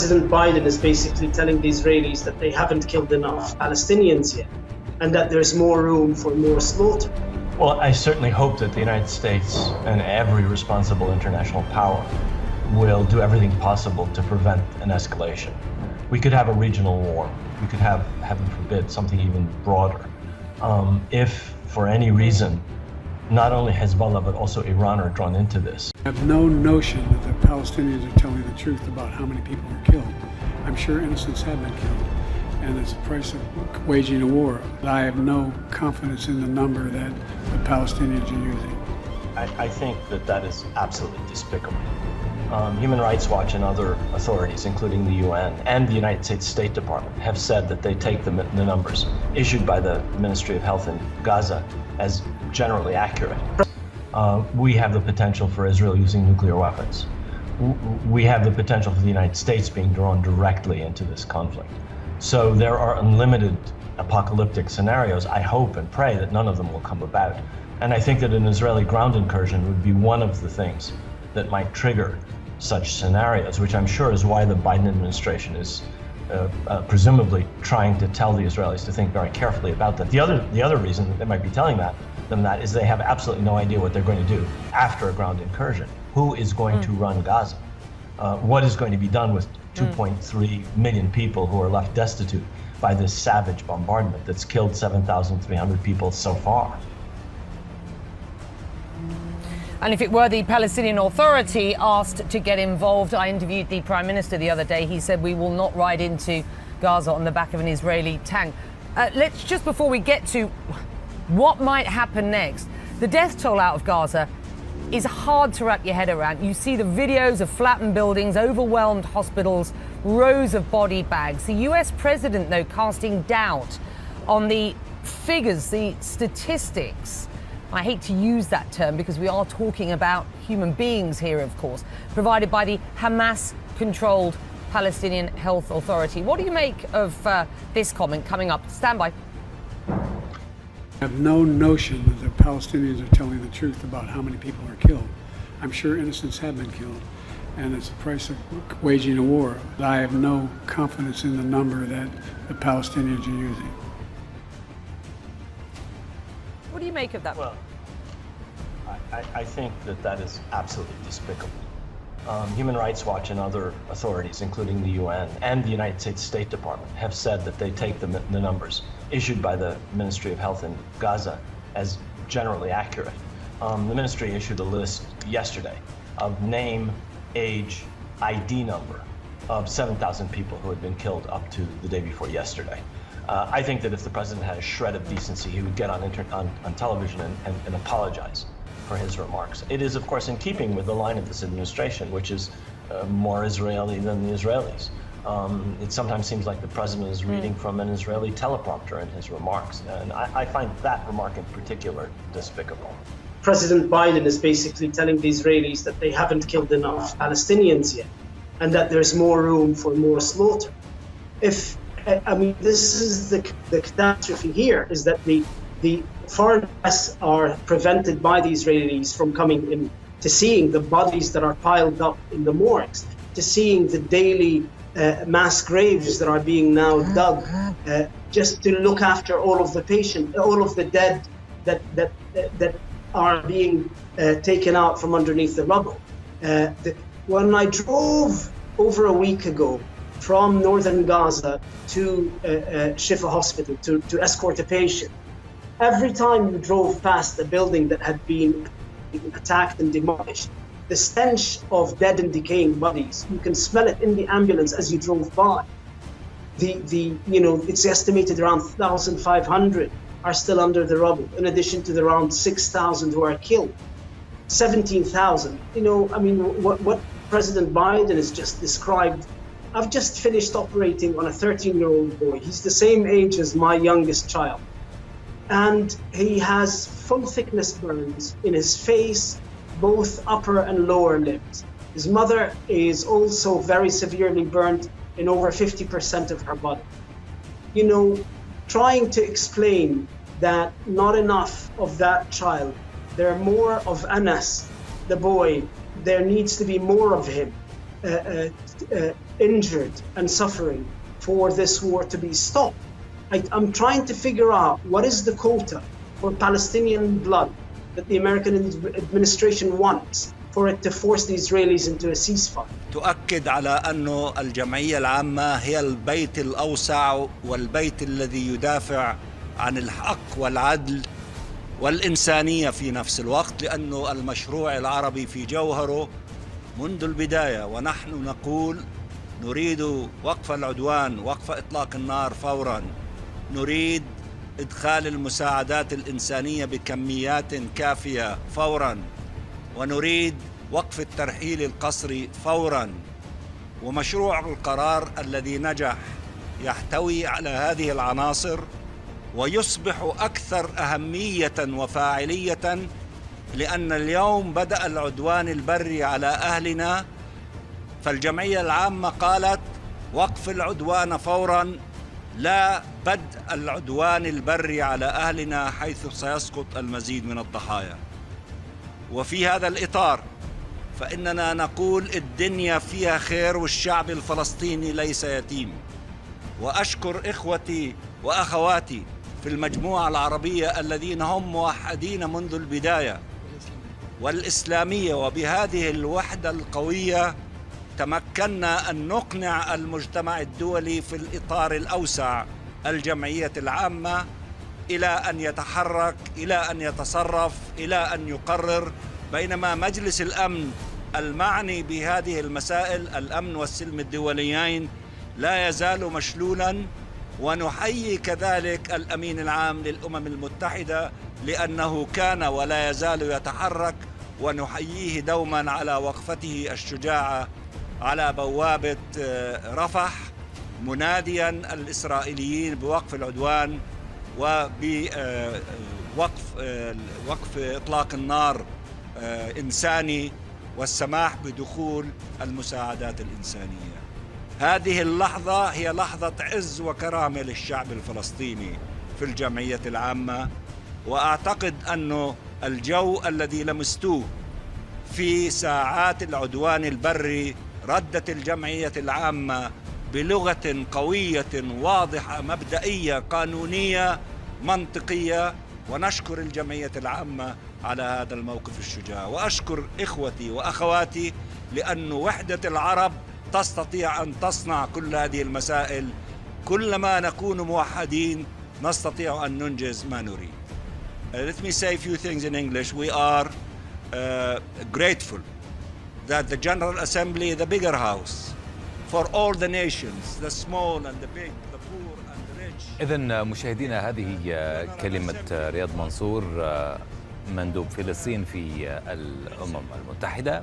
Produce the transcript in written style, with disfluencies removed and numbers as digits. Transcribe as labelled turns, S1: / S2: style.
S1: President Biden is basically telling the Israelis that they haven't killed enough Palestinians yet, and that there's more room for more slaughter.
S2: Well, I certainly hope that the United States and every responsible international power will do everything possible to prevent an escalation. We could have a regional war. We could have, heaven forbid, something even broader. If, for any reason, not only Hezbollah but also Iran are drawn into this.
S3: I have no notion that the Palestinians are telling the truth about how many people were killed. I'm sure innocents have been killed, and it's the price of waging a war. I have no confidence in the number that the Palestinians are using.
S2: I think that that is absolutely despicable. Human Rights Watch and other authorities, including the UN and the United States State Department, have said that they take the numbers issued by the Ministry of Health in Gaza as generally accurate. We have the potential for Israel using nuclear weapons. We have the potential for the United States being drawn directly into this conflict. So there are unlimited apocalyptic scenarios. I hope and pray that none of them will come about. And I think that an Israeli ground incursion would be one of the things that might trigger such scenarios, which I'm sure is why the Biden administration is presumably trying to tell the Israelis to think very carefully about that. The other reason that they might be telling them that is they have absolutely no idea what they're going to do after a ground incursion. Who is going to run Gaza? What is going to be done with 2.3 million people who are left destitute by this savage bombardment that's killed 7,300 people so far?
S4: And if it were the Palestinian Authority asked to get involved, I interviewed the Prime Minister the other day. He said we will not ride into Gaza on the back of an Israeli tank. Let's just, before we get to what might happen next, the death toll out of Gaza is hard to wrap your head around. You see the videos of flattened buildings, overwhelmed hospitals, rows of body bags. The US president, though, casting doubt on the figures, the statistics. I hate to use that term because we are talking about human beings here, of course, provided by the Hamas-controlled Palestinian Health Authority. What do you make of this comment coming up? Stand by.
S3: I have no notion that the Palestinians are telling the truth about how many people are killed. I'm sure innocents have been killed, and it's the price of waging a war. I have no confidence in the number that the Palestinians are using.
S4: What do you make of that?
S2: Well, I think that that is absolutely despicable. Human Rights Watch and other authorities, including the UN and the United States State Department, have said that they take the numbers issued by the Ministry of Health in Gaza as generally accurate. The ministry issued a list yesterday of name, age, ID number of 7,000 people who had been killed up to the day before yesterday. I think that if the president had a shred of decency, he would get on television and apologize for his remarks. It is, of course, in keeping with the line of this administration, which is more Israeli than the Israelis. It sometimes seems like the president is reading from an Israeli teleprompter in his remarks, and I find that remark in particular despicable.
S1: President Biden is basically telling the Israelis that they haven't killed enough Palestinians yet, and that there's more room for more slaughter. This is the catastrophe here, is that the foreign press are prevented by the Israelis from coming in to seeing the bodies that are piled up in the morgues, to seeing the daily mass graves that are being now dug, just to look after all of the patients, all of the dead that are being taken out from underneath the rubble. When I drove over a week ago from northern Gaza to Shifa Hospital to escort a patient, every time you drove past a building that had been attacked and demolished, the stench of dead and decaying bodies, you can smell it in the ambulance as you drove by. It's estimated around 1,500 are still under the rubble, in addition to the around 6,000 who are killed. 17,000. What President Biden has just described. I've just finished operating on a 13-year-old boy. He's the same age as my youngest child. And he has full thickness burns in his face, both upper and lower limbs. His mother is also very severely burned in over 50% of her body. Trying to explain that not enough of that child, there are more of Anas, the boy, there needs to be more of him. injured and suffering for this war to be stopped. I'm trying to figure out what is the quota for Palestinian blood that the American administration wants for it to force the Israelis into a ceasefire.
S5: تؤكد على أنه الجمعية العامة هي البيت الأوسع والبيت الذي يدافع عن الحق والعدل والإنسانية في نفس الوقت، لأنه المشروع العربي في جوهره منذ البداية، ونحن نقول نريد وقف العدوان، وقف إطلاق النار فوراً، نريد إدخال المساعدات الإنسانية بكميات كافية فوراً، ونريد وقف الترحيل القسري فوراً. ومشروع القرار الذي نجح يحتوي على هذه العناصر ويصبح أكثر أهمية وفاعلية، لأن اليوم بدأ العدوان البري على أهلنا، فالجمعية العامة قالت وقف العدوان فوراً، لا بدء العدوان البري على أهلنا حيث سيسقط المزيد من الضحايا. وفي هذا الإطار فإننا نقول الدنيا فيها خير والشعب الفلسطيني ليس يتيم. وأشكر إخوتي وأخواتي في المجموعة العربية الذين هم موحدين منذ البداية والإسلامية، وبهذه الوحدة القوية تمكنا أن نقنع المجتمع الدولي في الإطار الأوسع، الجمعية العامة، إلى أن يتحرك، إلى أن يتصرف، إلى أن يقرر، بينما مجلس الأمن المعني بهذه المسائل، الأمن والسلم الدوليين، لا يزال مشلولا. ونحيي كذلك الأمين العام للأمم المتحدة لأنه كان ولا يزال يتحرك، ونحييه دوما على وقفته الشجاعة على بوابة رفح، مناديا الإسرائيليين بوقف العدوان وبوقف إطلاق النار إنساني والسماح بدخول المساعدات الإنسانية. هذه اللحظة هي لحظة عز وكرامة للشعب الفلسطيني في الجمعية العامة، وأعتقد أنه الجو الذي لمستوه في ساعات العدوان البري ردت الجمعية العامة بلغة قوية واضحة مبدئية قانونية منطقية، ونشكر الجمعية العامة على هذا الموقف الشجاع. وأشكر إخوتي وأخواتي لأن وحدة العرب تستطيع أن تصنع كل هذه المسائل. كلما نكون موحدين نستطيع أن ننجز ما نريد. Let me say a few things in English. We are grateful that the General Assembly, the bigger house, for all the nations, the small and the big, the poor and the rich.
S6: إذن مشاهدينا، هذه كلمة رياض منصور مندوب فلسطين في الأمم المتحدة.